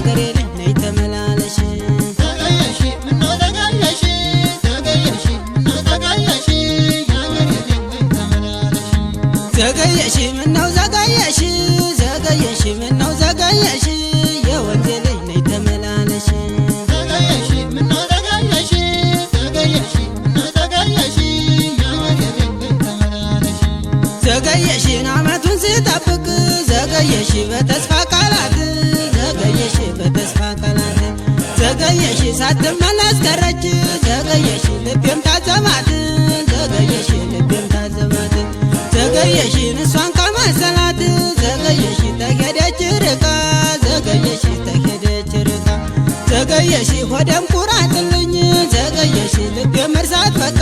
ያገሬ ልጅ ነይ ተመላለሽ ዘገየሽ ምነው ዘገየሽ ዘገየሽ ምነው ዘገየሽ ያገሬ ልጅ ነይ ተመላለሽ ዘገየሽ ምነው ዘገየሽ ዘገየሽ ምነው ዘገየሽ የወንዜ ልጅ ነይ ተመላለሽ ዘገየሽ ምነው ዘገየሽ ዘገየሽ ምነው ዘገየሽ ያገሬ ልጅ ነይ ተመላለሽ ዘገየሽን አመቱን ስጠብቅ ዘገየሽ በተስፋ ቃላት ዘገየሽ በተስፋ ቃላት ዘገየሽ ሳትመለስ ቀረች ዘገየሽ ልቤም ታዘባት ዘገየሽ ልቤም ታዘባት ዘገየሽን እሷን ከመሰላት ዘገየሽ ተሄደች ርቃ ዘገየሽ ተሄደች ርቃ ዘገየሽ ሆደም ኩራትልኝ ዘገየሽ ልቤም እርሳት በቃ